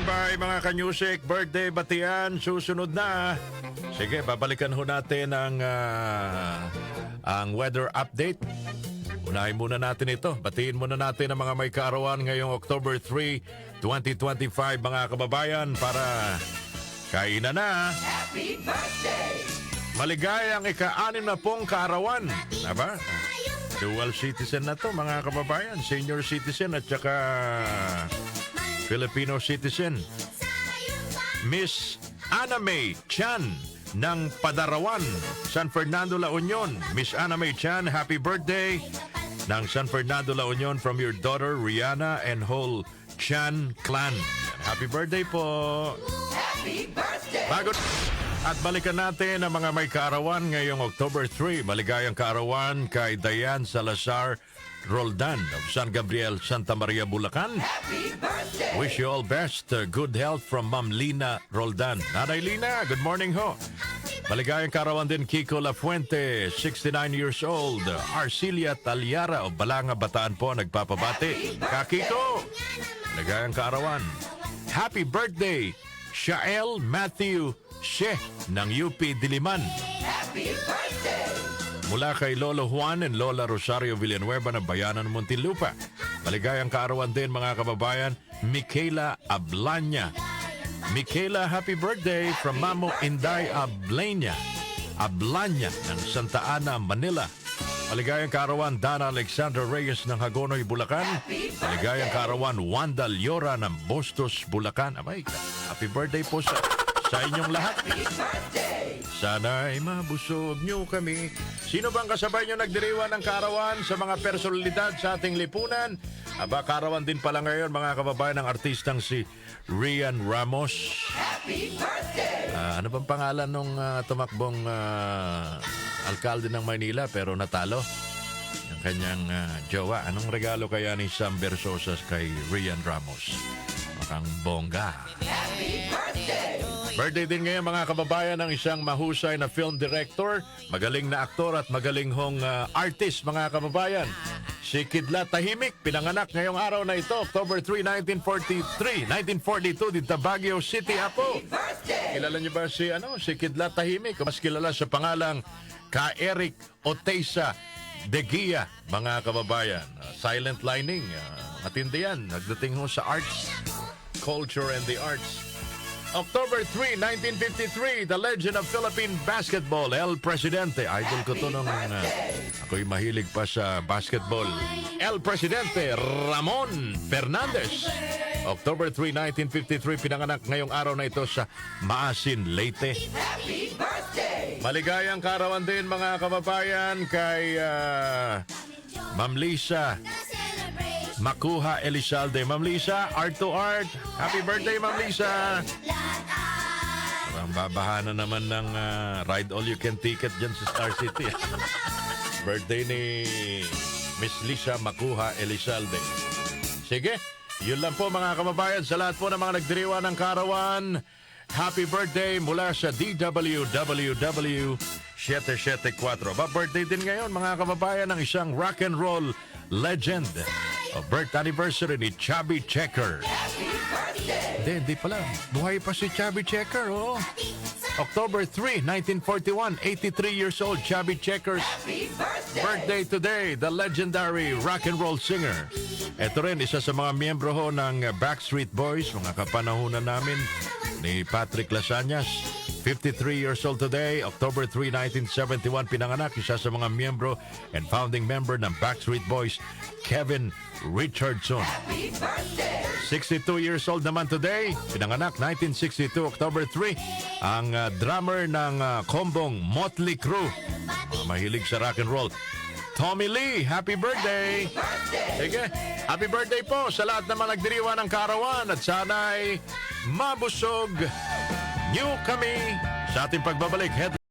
Standby mga kanyusik, birthday batian, susunod na. Sige, babalikan ho natin ang weather update. Unahin muna natin ito. Batiin muna natin ang mga may kaarawan ngayong October 3, 2025 mga kababayan para kainan na. Happy birthday! Maligayang ika-6 na pong kaarawan. Aba? Dual citizen na to mga kababayan. Senior citizen at saka Filipino citizen. Miss Ana May Chan ng Padarawan, San Fernando, La Union. Miss Ana May Chan, happy birthday ng San Fernando, La Union from your daughter Rihanna and whole Chan clan. Happy birthday po. Happy birthday! Bago at balikan natin ang mga may kaarawan ngayong October 3. Maligayang kaarawan kay Diane Salazar Roldan of San Gabriel, Santa Maria, Bulacan. Happy birthday! Wish you all best. Good health from Ma'am Lina Roldan. Nanay Lina, good morning ho. Maligayang kaarawan din Kiko Lafuente, 69 years old. Arcilia Talyara of Balanga, Bataan po nagpapabati. Kakiko, maligayang kaarawan. Happy birthday, Shael Matthew She ng UP Diliman. Happy birthday! Mula kay Lolo Juan and Lola Rosario Villanueva ng Bayanan, Muntinlupa. Maligayang kaarawan din mga kababayan, Michaela Ablanya. Michaela, happy birthday from Mamo Inday Ablanya ng Santa Ana, Manila. Maligayang kaarawan, Dana Alexander Reyes ng Hagonoy, Bulacan. Maligayang kaarawan, Wanda Liora ng Bostos, Bulacan. Abay, happy birthday po sa inyong lahat. Happy birthday! Sana'y mabusog nyo kami. Sino bang kasabay nyo nagdiriwan ng kaarawan sa mga personalidad sa ating lipunan? Aba, kaarawan din pala ngayon mga kababayan ng artistang si Rian Ramos. Happy birthday! Ano bang pangalan nung tumakbong alkalde ng Maynila pero natalo? Yung kanyang jowa. Anong regalo kaya ni Sam Bersosas kay Rian Ramos? Makang bongga. Happy birthday! Birthday din ngayon mga kababayan ng isang mahusay na film director, magaling na aktor at magaling hong artist mga kababayan. Si Kidlat Tahimik, pinanganak ngayong araw na ito, October 3, 1942, dito Baguio City, Apo. Kilala niyo ba si Kidlat Tahimik? Mas kilala sa pangalang Ka Eric Oteiza de Guia, mga kababayan. Silent lining, matindi yan. Nagdating ho sa arts, culture and the arts. October 3, 1953, the legend of Philippine basketball, El Presidente. Idol ko to nung ako'y mahilig pa sa basketball. El Presidente, Ramon Fernandez. October 3, 1953, pinanganak ngayong araw na ito sa Maasin, Leyte. Happy birthday! Maligayang kaarawan din mga kababayan kay Ma'am Lisa Makuha Elizalde. Ma'am Lisa, Art to Art. Happy birthday, Ma'am Lisa. Parang babaha na naman ng ride all you can ticket dyan sa Star City. Birthday ni Miss Lisa Makuha Elizalde. Sige, yun lang po mga kababayan. Sa lahat po ng mga nagdiriwan ng kaarawan, happy birthday mula sa DWWW 774. Birthday din ngayon mga kababayan ng isang rock and roll legend. Birth anniversary ni Chubby Checker. Happy birthday! Hindi pala. Buhay pa si Chubby Checker, oh. October 3, 1941, 83 years old, Chubby Checker's Happy birthday! birthday today, the legendary rock and roll singer. Ito rin, isa sa mga miyembro ho ng Backstreet Boys, mga kapanahunan namin ni Patrick Lasanias. 53 years old today, October 3, 1971, pinanganak, isa sa mga miyembro and founding member ng Backstreet Boys, Kevin Richardson. Happy birthday! 62 years old naman today, pinanganak 1962, October 3, ang drummer ng kombong Motley Crue. Mahilig sa rock and roll, Tommy Lee. Happy birthday! Sige, happy birthday po sa lahat naman nagdiriwan ng kaarawan at sana'y mabusog nyo kami sa ating pagbabalik.